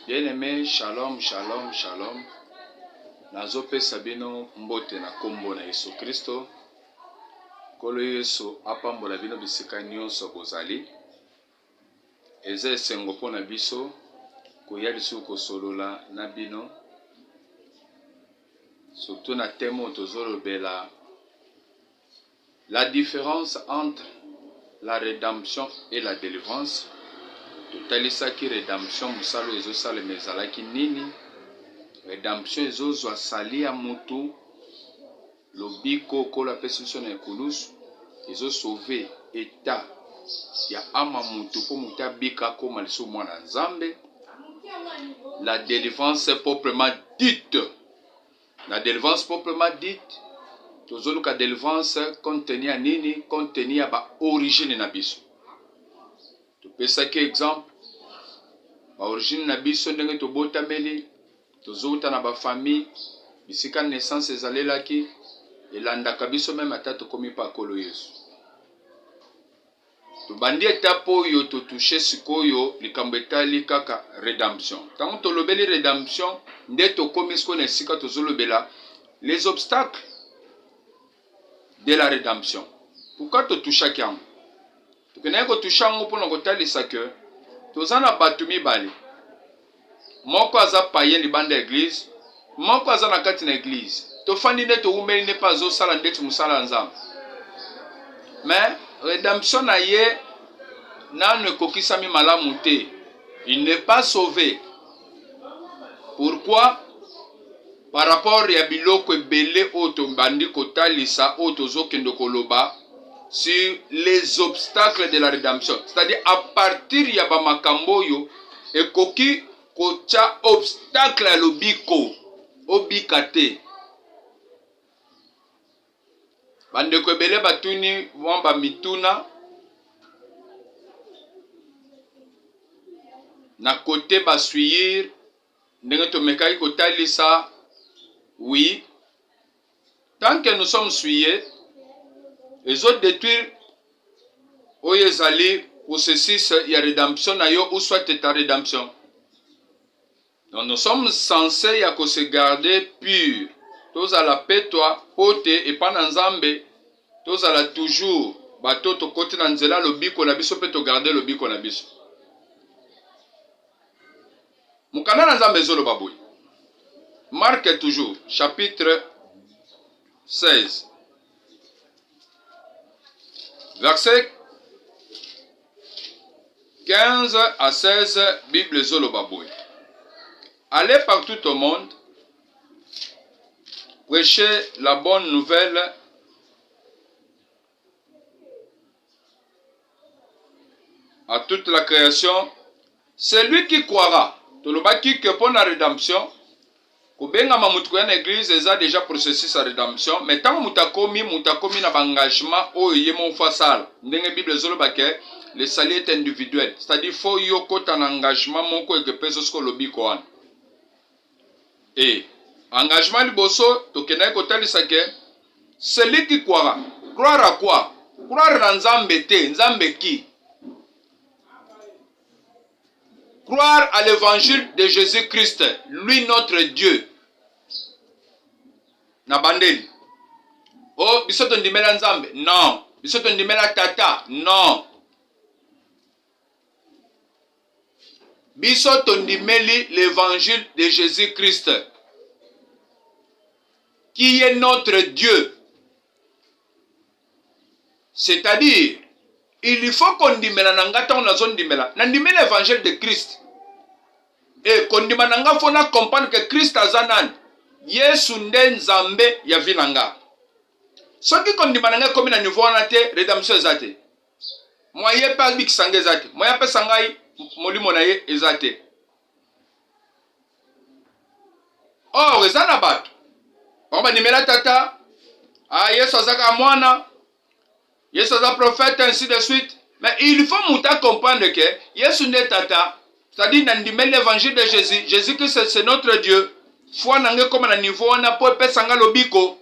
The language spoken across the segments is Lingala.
Bien-aimé, shalom, shalom, shalom. Nazope sabino mbote na kombo na Yesu Kristo. Kolo Yesu apambola bino bisika nyonso bozali. Eze esengo pona biso koya lisu kosolola na bino. Surtout na temo tozolobela la différence entre la rédemption et la délivrance. Totalisaki rédemption musalo ezosala mezalaki nini? Rédemption ezozwa sali ya mutu lobiko kola pesiso na ekulusu ezo sauver état ya ama mutu po mutu abika koma lisu mwana nzambe. La délivrance proprement dite. La délivrance proprement dite tozoluka délivrance contenu ya nini? Contenu ya ba origine na biso. Topesaki exemple ba origine na biso ndenge tobotameli tozouta na ba famille bisika naissance ezalelaki elandaka biso meme ata tokomi pa kolo Yesu. Tobandi etape oyo totouche sikoyo likambo etali kaka rédemption. Tango tolobeli rédemption nde tokomi siko na esika tozolobela les obstacles de la rédemption. Pourquoi totouchaki yango? Tokenaki kotoucha yango mpona kotalisa ke toza na bato mibale. Moko aza païen libanda église, moko aza na kati na église. Tofandi nde toumeli ne pas osala ndeti musala nzambe. Mais rédemption na ye nanu ekokisami malamu te. Il n'est pas sauvé. Pourquoi? Par rapport ya biloko ebele oyo tobandi kotalisa oyo tozokende koloba sur les obstacles de la rédemption. C'est-à-dire à partir ya bamakambo oyo ekoki kocha obstacle ya lobiko obika te. Bandeko ebele batuni mwamba mituna na kote basuyir ndenge tomekaki kotalisa. Oui, tant que nous sommes suyés, les autres détruire oyezali processus ya rédemption na yo ou soit ta rédemption. Donc nous sommes censés ya se garder pur. Tous à la paix toi, pote et pas nzambe, tous à la toujours bato to kote na nzela lobiko na biso pe to garder lobiko na biso. Mukana na nzambe zolo baboy. Marc toujours, chapitre 16, verset 15 à 16, Bible Zolo Baboui. Allez partout au monde, prêchez la bonne nouvelle à toute la création. Celui qui croira, tolobaki que pour la rédemption, kubenga mamutu ya église eza déjà processus à rédemption, mais tant mutakomi na engagement oyo yemo fasala. Ndenge Bible zoloba ke le salut est individuel, c'est-à-dire faut yoko tan engagement moko et que peso sko lobiko wana. Et engagement liboso tokena ko talisa ke celui qui croira. Croire à quoi? Croire na nzambe te, nzambe ki? Croire à l'évangile de Jésus-Christ, lui notre Dieu. Na bandeli. Oh, bisoto ndimela nzambe? Non. Bisoto ndimela tata? Non. Bisoto ndimeli l'évangile de Jésus-Christ, qui est notre Dieu. C'est-à-dire, il faut qu'on ndimela nangata on azon ndimela. Nandimela l'évangile de Christ. Et qu'on ndimela nanga fona comprendre que Christ azanan. Yesu nde nzambe ya vinanga. Soki kondima nanga komi na niveau wana te, rédemption ezate. Moye pa bikisanga ezate. Moye pa sangai molimo na ye ezate. Oh, ezana bato. Oba nimela tata. Ah, Yesu azaka mwana. Yesu azaka prophète ainsi de suite. Mais il faut muta comprendre que Yesu nde tata. C'est-à-dire nandimela l'évangile de Jésus. Jésus-Christ c'est notre Dieu. Foi nange comme na niveau na po pesanga lobiko.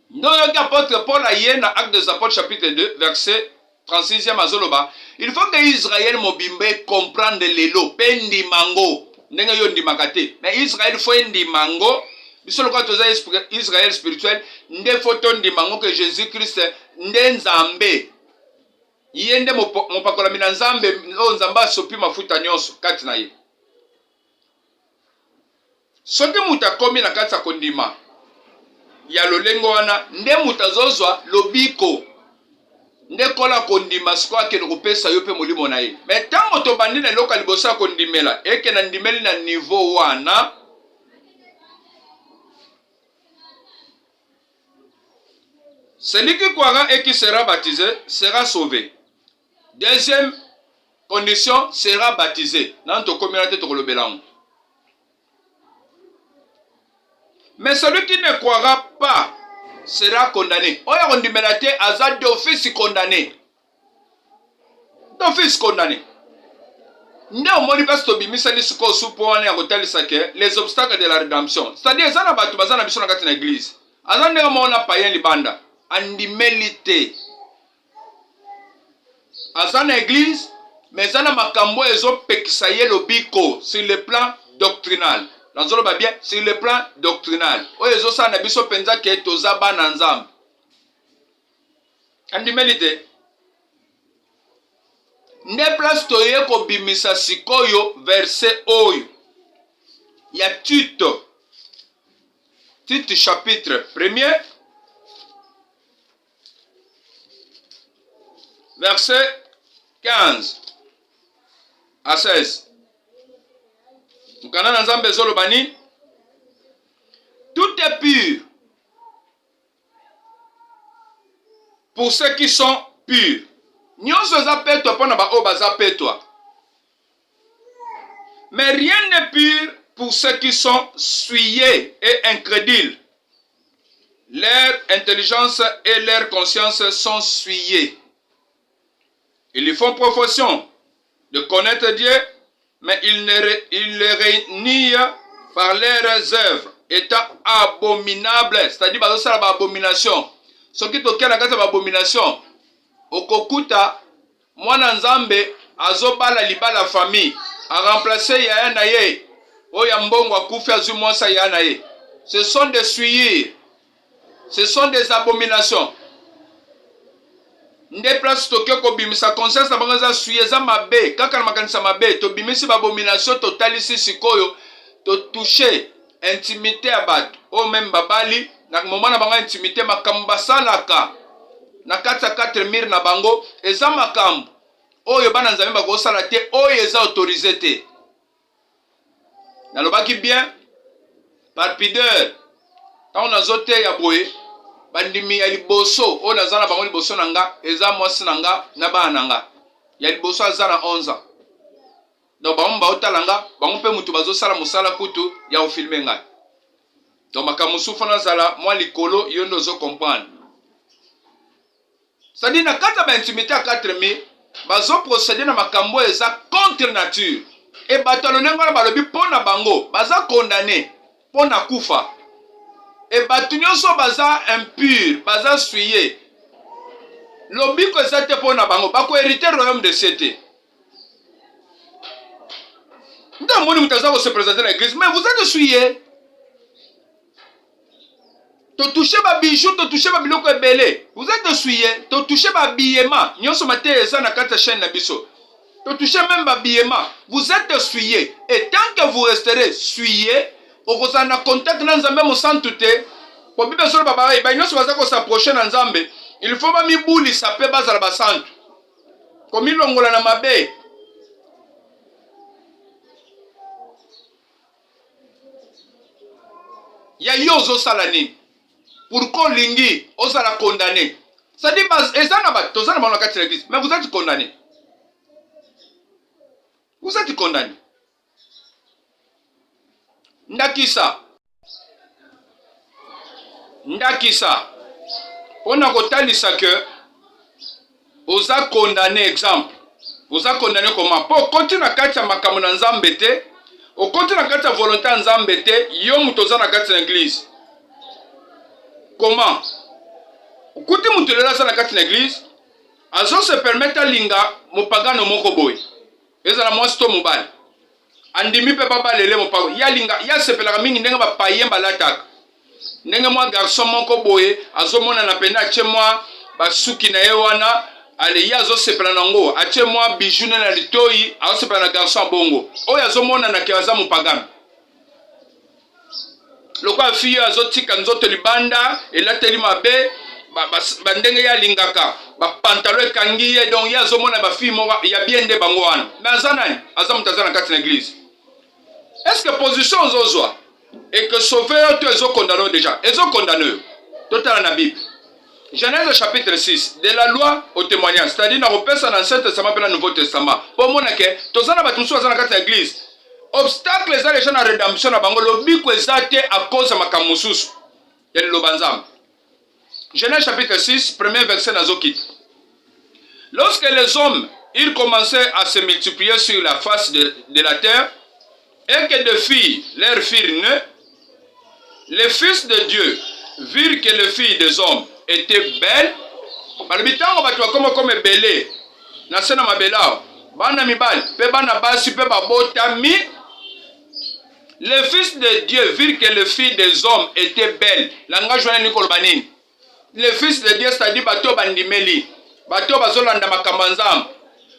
Non, apôtre Paul a na Actes des Apôtres chapitre 2 verset 36e azoloba, il faut que Israël mobimbe comprendre lelo pendi mango ndenge yo ndimakate mais Israël faut ndi mango biso lokwa toza Israël spirituel nde photo ndi mango que Jésus Christ nde nzambe yende mopakola mina nzambe o nzamba sopi mafuta nyonso kati na ye soki muta komi na kati ya kondima ya lolengo wana nde mutazozwa lobiko nde kola kondima siko akende kopesa yo pe molimo na ye me ntango tobandi na eloko ya liboso ya kondimela eke na ndimeli na niveau wana celui qui croira et qui sera baptisé sera sauvé. Deuxième condition sera baptisé. Dans ton communauté de mais celui qui ne croira pas sera condamné. Oya kondimelate aza d'office condamné. D'office condamné. Nde omoni parce que bimisa lisiko supoane ya kotalisa ke les obstacles de la rédemption. C'est-à-dire ezana batu bazana biso na kati na église. Azande mona payen libanda. Andimelite. Azana église, mais zana makambo ezo pekisa ye lobiko sur le plan doctrinal. Lanzolo ba bien sur le plan doctrinal. O ezo sa na biso penza ke toza bana nzambe. Andimelite. Ne place toye ko bimisa sikoyo verset oyo. Ya Tite. Tite chapitre 1er. Verset 15 à 16. Mukana nzambe zolobani. Tout est pur pour ceux qui sont purs. Nyonso za petwa pona ba o baza petwa. Mais rien n'est pur pour ceux qui sont souillés et incrédules. Leur intelligence et leur conscience sont souillées. Ils font profession de connaître Dieu, mais ils le réunissent par leurs œuvres, étant abominables. C'est-à-dire, que c'est l'abomination. Ce qui est l'abomination, okokuta, mwana nzambe, azobala libala famille, a remplacé yaya na ye, oyambongo akufi azumonsa yaya na ye. Ce sont des souillures, ce sont des abominations. Nde place toke ko bimisa conscience na bango za suye za mabe kaka na makanisa mabe to bimisi ba abomination totalisi sikoyo to toucher intimité ya bato o même babali na moment na bango intimité makambo basalaka na kati ya 4 mire na bango eza makambo oyo bana nzambe bakosala te oyo eza autorisé te nalobaki bien par pudeur tant nazote ya boye bandimi ya liboso o nazana bango liboso nanga eza mwasi nanga na bana nanga ya liboso azana 11 ans donc bango baotala nga bango mpe mutu bazosala mosala kutu ya ofilme ngai donc makamusufa nazala mwa likolo yo ndo zo comprendre c'est-à-dire na kata ba intimité à 4000 bazo procéder na makambo eza contre nature et batalo nengo balobi pona bango baza condamné pona kufa. Et batunyo so baza impur, baza souillé. Lobiko zate pona bango, bako hériter royaume de Sété. Nda moni mutaza ko se présenter à l'église, mais vous êtes souillé. To toucher ba bijoux, to toucher ba biloko ebele. Vous êtes souillé, to toucher ba billema. Nyonso mate eza na kata chaîne na biso. To toucher même ba billema. Vous êtes souillé. Et tant que vous resterez souillé, okozana contact na nzambe mo santute po bibe solo baba ba nyonso baza ko s'approcher na nzambe il faut ba mibuli sape bazala ba santu komi longola na mabe ya yo zo salani pour ko lingi ozala condamné ça dit bas ezana ba tozana ba na kati l'église mais vous êtes condamné, vous êtes condamné. Ndakisa on a kotalisa que oza condamné exemple oza condamné comment pour continuer à kati ya makambo na nzambe te o continuer à kati ya volonté ya nzambe te yo muto oza na kati ya église comment okuti muto lela za na kati ya église azo se permettre linga mopagano moko boy ezala mwasi to mobali andimi pe baba lele mopago ya linga ya sepelaka mingi ndenge ba payen balataka ndenge mwa garçon moko boye azomona na pena atie mwa basuki na ye wana ale ya azosepela nango atie mwa bijou na litoi azosepela na garçon bongo oyo azomona na ke aza mopagano lokwa fiyo azotika nzoto libanda elateli mabe bandenge ya lingaka bapantalo ekangi ye donc ye azomona bafille moko ya bien nde bango wana mais aza nani aza moto aza na kati na église. Est-ce que position ozozwa et que sauver yo to ezokondana déjà ezokondana total na Bible Genèse chapitre 6 de la loi au témoignage c'est-à-dire na repesa dans l'Ancien Testament et le Nouveau Testament pour mona ke tozana batu so aza na kati na église obstacle eza déjà na rédemption na bango lobiko ezate à cause makambo mosusu ya lobanzam. Genèse chapitre 6 premier verset nazokit. Lorsque les hommes ils commençaient à se multiplier sur la face de la terre et que de filles leurs filles nées, les fils de Dieu virent que les filles des hommes étaient belles. Balibitango batu comme belé na sena mabelao bana mibali pe bana basi pe babotami. Les fils de Dieu virent que les filles des hommes étaient belles. Langage wana ni kolobanini. Les fils de Dieu c'est-à-dire bato bandimeli bato bazolanda makambo nzambe.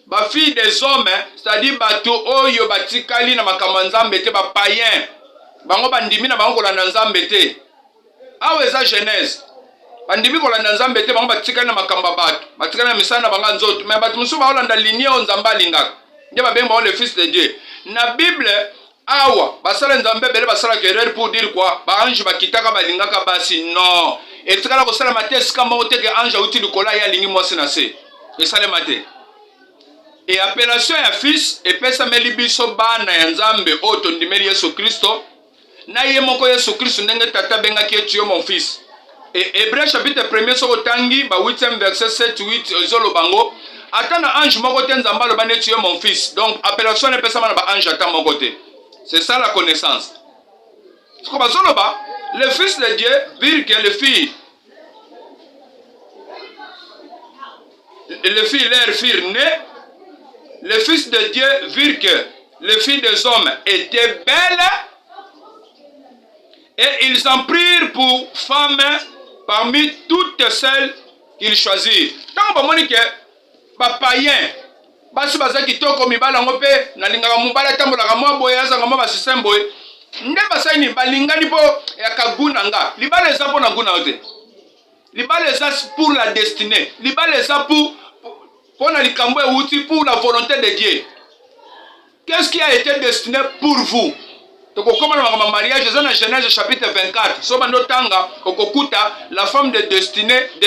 Ba fille des hommes c'est-à-dire bato oyo batikali na makambo nzambe te ba païen bango bandimi na bango kolanda nzambe te. Awa eza Genèse bandimi kolanda nzambe te bango batikali na makambo bato batikali na misana banga nzoto mais bato musu baolanda linie o nzambe alingaka nde babenga les fils de Dieu. Na Bible awa basala nzambe bele basala erreur pour dire quoi ba ange bakitaka balingaka basi non etikala kosala matesi kama oteke ange uti likola ya lingi mwasi na se esale mate. Et appellation ya fils epesa meli biso bana ya nzambe oto ndimeli Yesu Kristo na ye moko Yesu Kristo ndenge tata benga ki tu es mon fils. Et Hébreu chapitre 1er soko tangi ba 8e verset 7-8 ezolo bango atana ange moko te nzamba lo bane tu es mon fils. Donc appellation epesa mana ba ange ata moko te. C'est ça la connaissance. Ce qu'on va dire là-bas, les fils de Dieu virent que les filles leurs filles nées, les fils de Dieu virent que les filles des hommes étaient belles et ils en prirent pour femmes parmi toutes celles qu'ils choisirent. Tant que je dis païen, basi baza kitoko mibala ngope na lingaka mobala tambolaka mwa boye azanga mwa basystem boye nde basani balingani po ya kaguna nga libala eza po na guna ote libala eza pour la destinée libala eza pour na likambo euti pour la volonté de Dieu. Qu'est-ce qui a été destiné pour vous? Tokokoma na mariage eza na Genèse chapitre 24 so bando tanga okokuta la femme de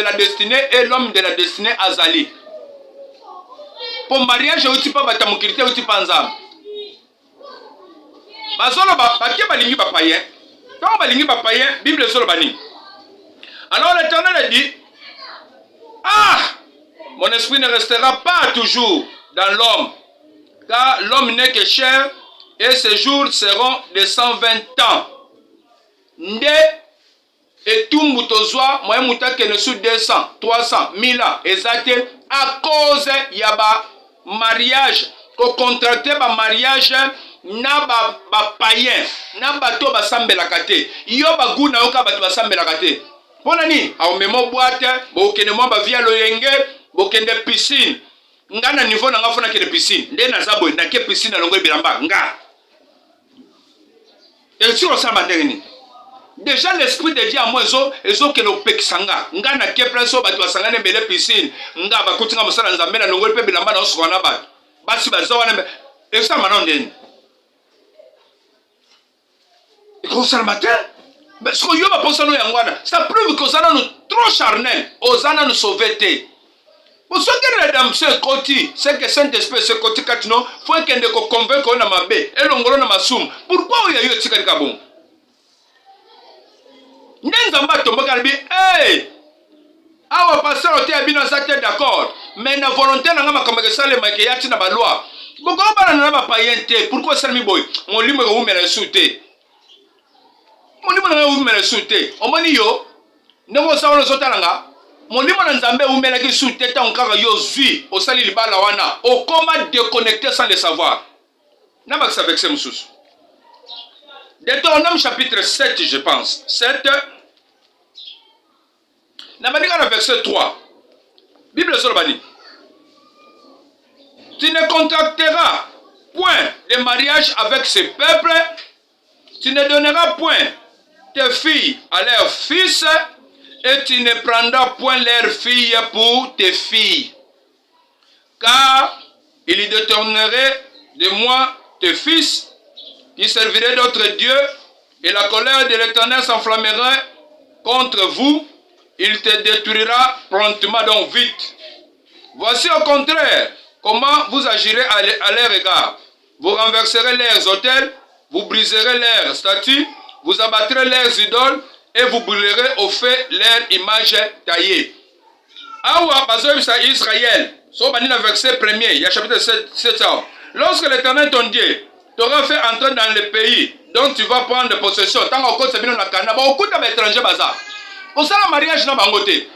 la destinée et l'homme de la destinée azali. Pour mariage uti pa batamukirite uti panzam bazolo bakie balingi bapayen tant balingi bapayen Bible solo bani. Alors l'Éternel dit mon esprit ne restera pas toujours dans l'homme car l'homme n'est que chair et ses jours seront de 120 ans. Nde etumbu tozwa moye mutake ne su 200 300 1000 ans ezate à cause ya ba mariage ko contracter ba mariage na ba païen na bato basambelaka te yo baguna yoka bato basambelaka te pona ni au memo boîte bokende mo ba via loyenge bokende piscine ngana niveau na ngafona ke piscine nde na zabo na ke piscine na longo bilamba nga et sur ça bandeni déjà l'esprit de Dieu à moi ezo ke lo pekisanga ngana ke presso bato basangane bele piscine nga bakutinga mosala nzambe na longo pe bilamba na osokana bato basi bazawana et ça maintenant ndeni et comme ça le matin mais ce que yo ba pensa no yangwana ça prouve que osana nous trop charnel osana nous sauver. Pour ce qui est rédemption côté, c'est que Saint-Esprit ce côté katino faut qu'elle ne convainque on a mabé et l'ongolo na masum. Pourquoi il y a eu tikali kabon? Nenzamba tomba kalbi awa pasteur ote abino sa tête d'accord mais na volonté na ngama comme que ça le makeyati na ba loi. Boko bana na ba payenté pourquoi ça mi boy? Mon limwe ko umela souté. Mon limwe na umela souté. Omoni yo ndeko sa wono sotalanga molimo na nzambe umelaki sous tête onkaka yo zui osali libala wana okoma déconnecté sans le savoir. Na bakisa vexé mususu. Deutéronome chapitre 7 je pense. 7 na bandika na verset 3. Bible solobani. Tu ne contracteras point de mariage avec ce peuple, tu ne donneras point tes filles à leurs fils, et tu ne prendras point leurs filles pour tes filles. Car ils détourneraient de moi tes fils, qui serviraient d'autres dieux, et la colère de l'Éternel s'enflammerait contre vous, il te détruira promptement, donc vite. Voici au contraire comment vous agirez à leur égard. Vous renverserez leurs autels, vous briserez leurs statues, vous abattrez leurs idoles et vous brûlerez au feu leurs images taillées. Awa bazoy Israël, so bani na verset 1er, il y a chapitre 7. Lorsque l'Éternel ton Dieu t'aura fait entrer dans le pays dont tu vas prendre possession, tant qu'on compte bino na kana, ba okuta ba étranger baza. On sala mariage na bangote.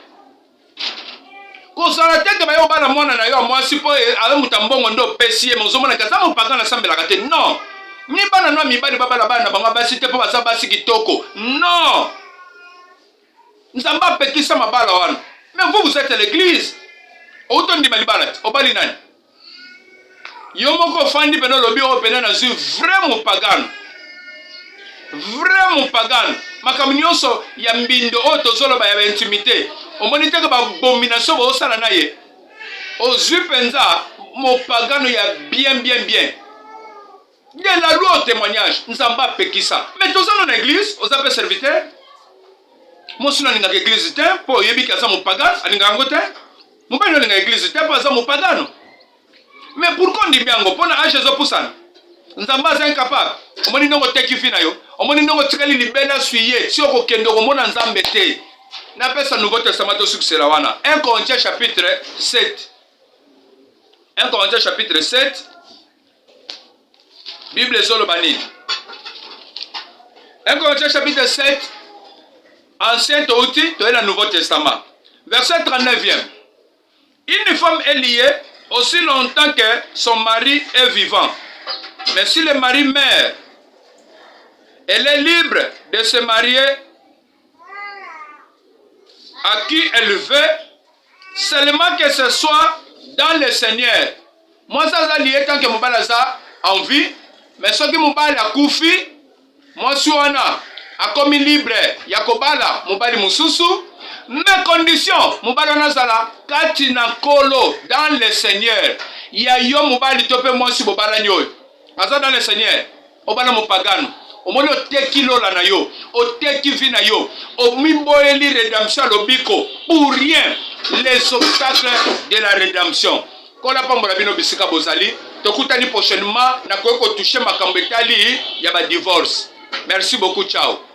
Ko sala tete ba yo bana mwana na yo mwasi po ala mutambongo ndo pesie mozomo na kaza mo pagana sambela kate. Non. Ni bana no mibali baba la bana banga basi te po basa basi kitoko. Non. Nzamba pekisa mabala wana. Mais vous êtes l'église. Autant di malibala, obali nani. Yomoko fandi peno lobi o pena na zu vraiment pagano. Vraiment pagano. Makaminyoso ya mbindo o tozolo ba ya intimité. Omoni te ba abomination ba osala na ye. Ozu penza mo pagano ya bien. Il y a la loi au témoignage. Nzamba pekisa. Mais tous dans l'église, aux appels serviteurs. Moi, si on est dans l'église, pour y aller à mon pagan, à l'ingrangote, mon père est dans l'église, pour aller à mon pagan. Mais pourquoi on dit bien, on a un Jésus pour ça? Nzamba est incapable. On dit non, on teki fina yo. On dit non, on teki libella suye. Si on kendo, on a nzambe te. N'appelle ça Nouveau Testament au succès la wana. 1 Corinthiens chapitre 7. 1 Corinthiens chapitre 7. Bible Zolobani. 1 Corinthiens chapitre 7. Ancien Touti, tu es le Nouveau Testament. Verset 39e. Une femme est liée aussi longtemps que son mari est vivant. Mais si le mari meurt, elle est libre de se marier à qui elle veut, seulement que ce soit dans le Seigneur. Moi, ça a lié tant que mon balaza en vie, mais ce qui mon bal a koufi, moi, je suis a commis libre, yakobala, mobali mususu, mes conditions, mobali nazala, katina kolo, dans le Seigneur, ya yo mobali tope moi si bobala nyoy, aza dans le Seigneur, obala mopagano, omoni oteki lola na yo, oteki vi na yo, omiboeli rédemption lobiko, pour rien, les obstacles de la rédemption. Kola pambola bino bisika bozali, tokutani prochainement, na koyeko toucher makambo etali, ya ba divorce. Merci beaucoup, ciao.